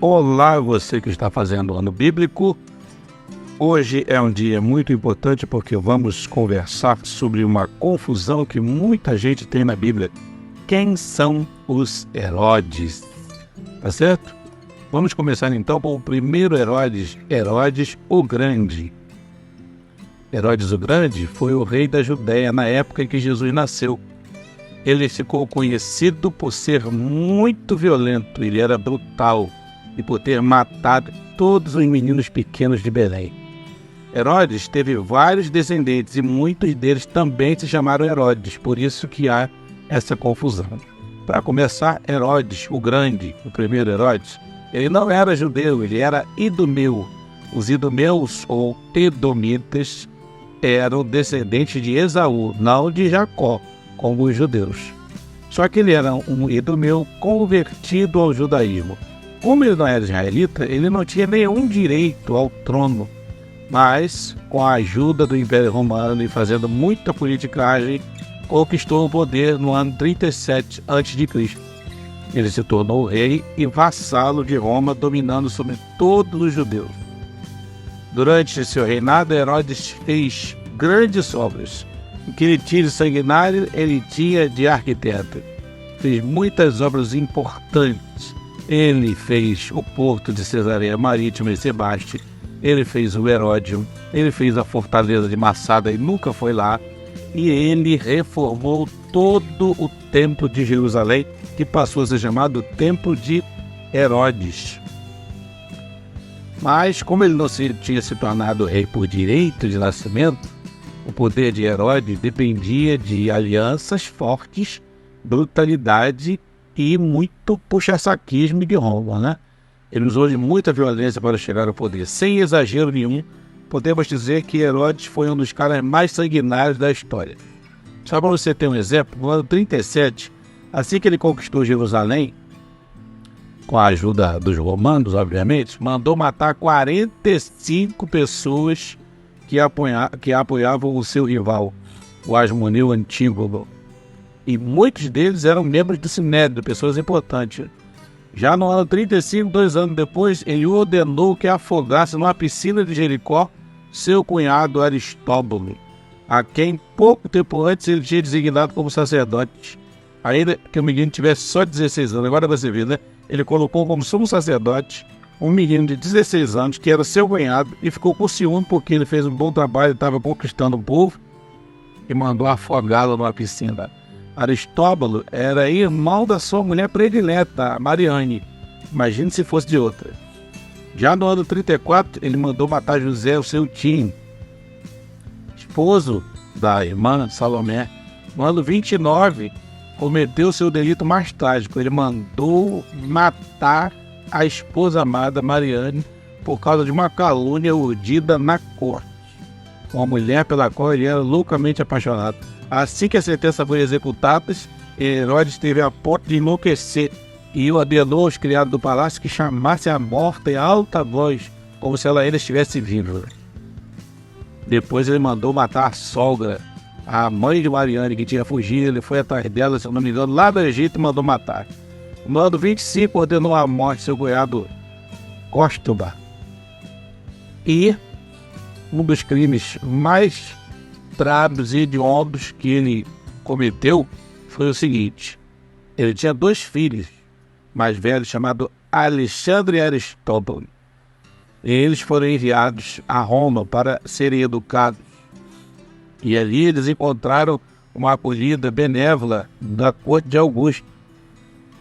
Olá, você que está fazendo o ano bíblico. Hoje é um dia muito importante porque vamos conversar sobre uma confusão que muita gente tem na Bíblia. Quem são os Herodes? Tá certo? Vamos começar então com o primeiro Herodes, Herodes o Grande. Herodes o Grande foi o rei da Judéia na época em que Jesus nasceu. Ele ficou conhecido por ser muito violento, ele era brutal e por ter matado todos os meninos pequenos de Belém. Herodes teve vários descendentes e muitos deles também se chamaram Herodes, por isso que há essa confusão. Para começar, Herodes o Grande, o primeiro Herodes, ele não era judeu, ele era idumeu. Os idumeus ou edomitas eram descendentes de Esaú, não de Jacó, como os judeus. Só que ele era um idumeu convertido ao judaísmo. Como ele não era israelita, ele não tinha nenhum direito ao trono, mas com a ajuda do Império Romano e fazendo muita politicagem, conquistou o poder no ano 37 a.C. Ele se tornou rei e vassalo de Roma, dominando sobre todos os judeus. Durante seu reinado, Herodes fez grandes obras. O que ele tinha de sanguinário, ele tinha de arquiteto. Fez muitas obras importantes. Ele fez o porto de Cesareia Marítima e Sebaste, ele fez o Heródion, ele fez a fortaleza de Massada e nunca foi lá, e ele reformou todo o templo de Jerusalém, que passou a ser chamado Templo de Herodes. Mas, como ele não tinha se tornado rei por direito de nascimento, o poder de Herodes dependia de alianças fortes, brutalidade e muito puxa-saquismo de Roma, né? Ele usou de muita violência para chegar ao poder. Sem exagero nenhum, podemos dizer que Herodes foi um dos caras mais sanguinários da história. Só para você ter um exemplo, no ano 37, assim que ele conquistou Jerusalém, com a ajuda dos romanos, obviamente, mandou matar 45 pessoas que apoiavam o seu rival, o Asmoneu Antígono. E muitos deles eram membros do Sinédrio, pessoas importantes. Já no ano 35, 2 anos depois, ele ordenou que afogasse numa piscina de Jericó seu cunhado Aristóbulo, a quem pouco tempo antes ele tinha designado como sacerdote, ainda que o menino tivesse só 16 anos. Agora você vê, né? Ele colocou como sumo sacerdote um menino de 16 anos, que era seu cunhado, e ficou com ciúme porque ele fez um bom trabalho, estava conquistando o povo, e mandou afogá-lo numa piscina. Aristóbulo era irmão da sua mulher predileta, Mariane. Imagine se fosse de outra. Já no ano 34, ele mandou matar José, o seu tio, esposo da irmã Salomé. No ano 29, cometeu seu delito mais trágico. Ele mandou matar a esposa amada, Mariane, por causa de uma calúnia urdida na corte. Uma mulher pela qual ele era loucamente apaixonado. Assim que a sentença foi executada, Herodes teve a ponto de enlouquecer e ordenou aos criados do palácio que chamassem a morta em alta voz, como se ela ainda estivesse viva. Depois ele mandou matar a sogra, a mãe de Mariane, que tinha fugido. Ele foi atrás dela, se não me engano, lá do Egito, e mandou matar. No ano 25, ordenou a morte de seu cunhado Cóstoba. E um dos crimes mais trágicos e hediondos que ele cometeu foi o seguinte: ele tinha 2 filhos mais velhos, chamados Alexandre e Aristóbulo. Eles foram enviados a Roma para serem educados, e ali eles encontraram uma acolhida benévola da corte de Augusto.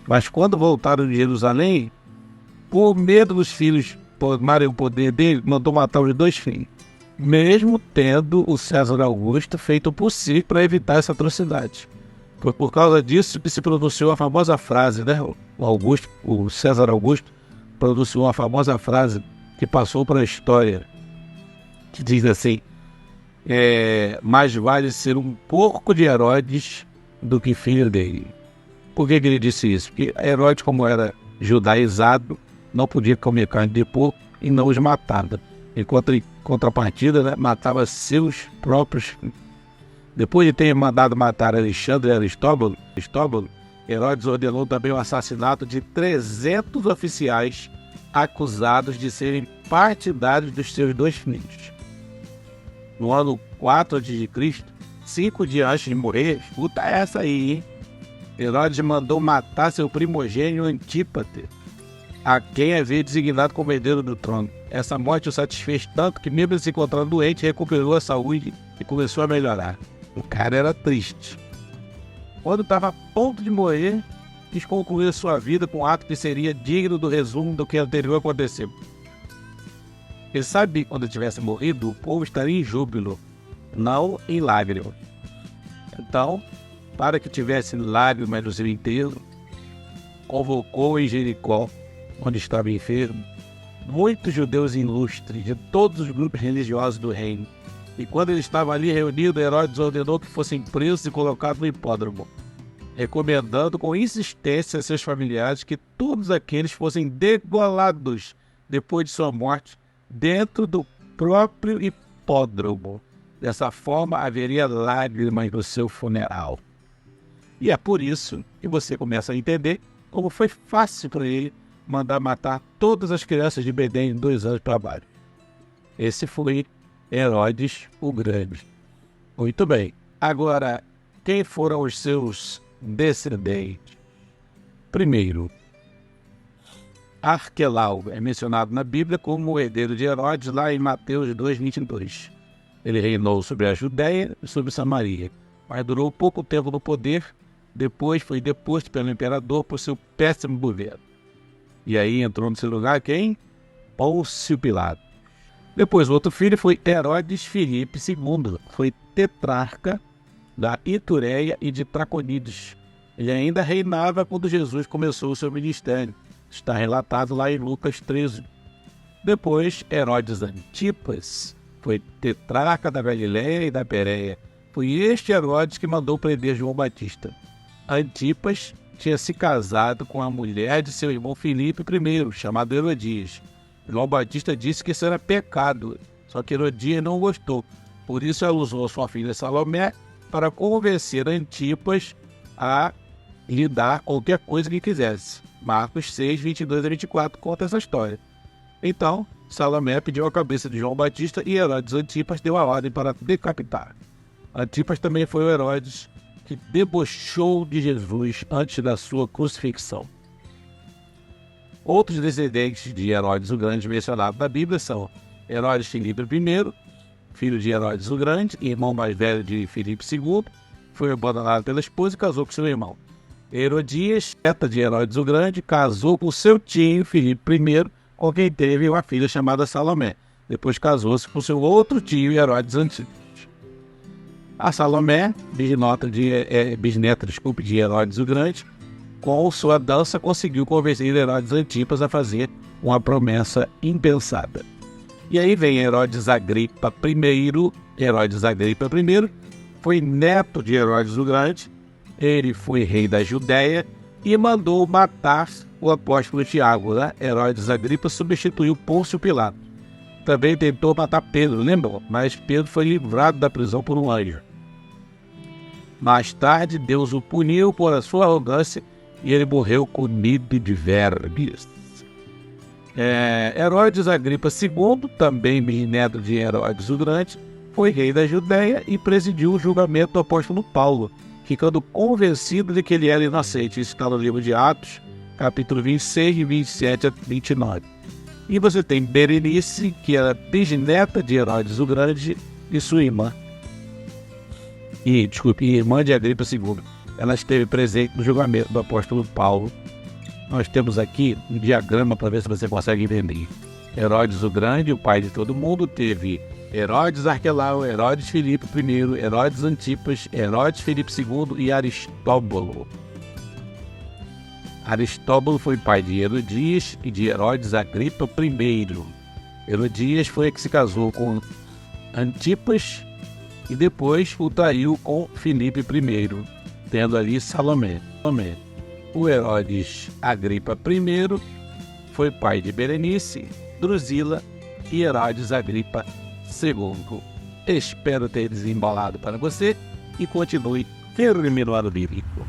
Mas quando voltaram de Jerusalém, por medo dos filhos tomarem o poder dele, mandou matar os 2 filhos, mesmo tendo o César Augusto feito o possível para evitar essa atrocidade. Foi por causa disso que se pronunciou a famosa frase, né? O César Augusto pronunciou uma famosa frase que passou para a história, que diz assim: mais vale ser um porco de Herodes do que filho dele. Por que ele disse isso? Porque Herodes, como era judaizado, não podia comer carne de porco e não os matava. Enquanto em contrapartida, né, matava seus próprios. Depois de ter mandado matar Alexandre e Aristóbulo, Herodes ordenou também o assassinato de 300 oficiais acusados de serem partidários dos seus 2 filhos. No ano 4 a.C., 5 dias antes de morrer, escuta essa aí, hein? Herodes mandou matar seu primogênito Antípater, a quem havia designado como herdeiro do trono. Essa morte o satisfez tanto que, mesmo se encontrando doente, recuperou a saúde e começou a melhorar. O cara era triste. Quando estava a ponto de morrer, quis concluir sua vida com um ato que seria digno do resumo do que anterior aconteceu. Ele sabe que quando tivesse morrido, o povo estaria em júbilo, não em lágrimas. Então, para que tivesse lágrimas no cemitério, convocou em Jericó, onde estava enfermo, muitos judeus ilustres de todos os grupos religiosos do reino. E quando ele estava ali reunido, Herodes ordenou que fossem presos e colocados no hipódromo, recomendando com insistência a seus familiares que todos aqueles fossem degolados depois de sua morte dentro do próprio hipódromo. Dessa forma, haveria lágrimas no seu funeral. E é por isso que você começa a entender como foi fácil para ele mandar matar todas as crianças de Belém de 2 anos para baixo. Esse foi Herodes o Grande. Muito bem. Agora, quem foram os seus descendentes? Primeiro, Arquelau é mencionado na Bíblia como o herdeiro de Herodes, lá em Mateus 2:22. Ele reinou sobre a Judéia e sobre Samaria, mas durou pouco tempo no poder. Depois foi deposto pelo imperador por seu péssimo governo. E aí entrou no seu lugar quem? Pôncio Pilatos. Depois o outro filho foi Herodes Filipe II, foi tetrarca da Itureia e de Traconides. Ele ainda reinava quando Jesus começou o seu ministério. Está relatado lá em Lucas 13. Depois, Herodes Antipas foi tetrarca da Galileia e da Pérea. Foi este Herodes que mandou prender João Batista. Antipas tinha se casado com a mulher de seu irmão Filipe I, chamado Herodias. João Batista disse que isso era pecado, só que Herodias não gostou. Por isso ela usou sua filha Salomé para convencer Antipas a lhe dar qualquer coisa que quisesse. Marcos 6, 22-24 conta essa história. Então, Salomé pediu a cabeça de João Batista e Herodes Antipas deu a ordem para decapitar. Antipas também foi o Herodes que debochou de Jesus antes da sua crucifixão. Outros descendentes de Herodes o Grande mencionados na Bíblia são Herodes Filipe I, filho de Herodes o Grande, irmão mais velho de Filipe II, foi abandonado pela esposa e casou com seu irmão. Herodias, neta de Herodes o Grande, casou com seu tio Filipe I, com quem teve uma filha chamada Salomé. Depois casou-se com seu outro tio Herodes Antipas. A Salomé, bisneta de Herodes o Grande, com sua dança conseguiu convencer Herodes Antipas a fazer uma promessa impensada. E aí vem Herodes Agripa I. Herodes Agripa I foi neto de Herodes o Grande. Ele foi rei da Judéia e mandou matar o apóstolo Tiago. Né? Herodes Agripa substituiu Pôncio Pilatos. Também tentou matar Pedro, lembram? Mas Pedro foi livrado da prisão por um anjo. Mais tarde, Deus o puniu por a sua arrogância e ele morreu comido de vermes. Herodes Agripa II, também bisneto de Herodes o Grande, foi rei da Judéia e presidiu o julgamento do apóstolo Paulo, ficando convencido de que ele era inocente. Isso está no livro de Atos, capítulo 26, 27-29. E você tem Berenice, que era bisneta de Herodes o Grande, e sua irmã. Irmã de Agripa II. Ela esteve presente no julgamento do apóstolo Paulo. Nós temos aqui um diagrama para ver se você consegue entender. Herodes o Grande, o pai de todo mundo, teve Herodes Arquelau, Herodes Filipe I, Herodes Antipas, Herodes Filipe II e Aristóbulo. Aristóbulo foi pai de Herodias e de Herodes Agripa I. Herodias foi a que se casou com Antipas e depois o traiu com Filipe I, tendo ali Salomé. O Herodes Agripa I foi pai de Berenice, Drusila e Herodes Agripa II. Espero ter desembolado para você e continue firme no ano bíblico.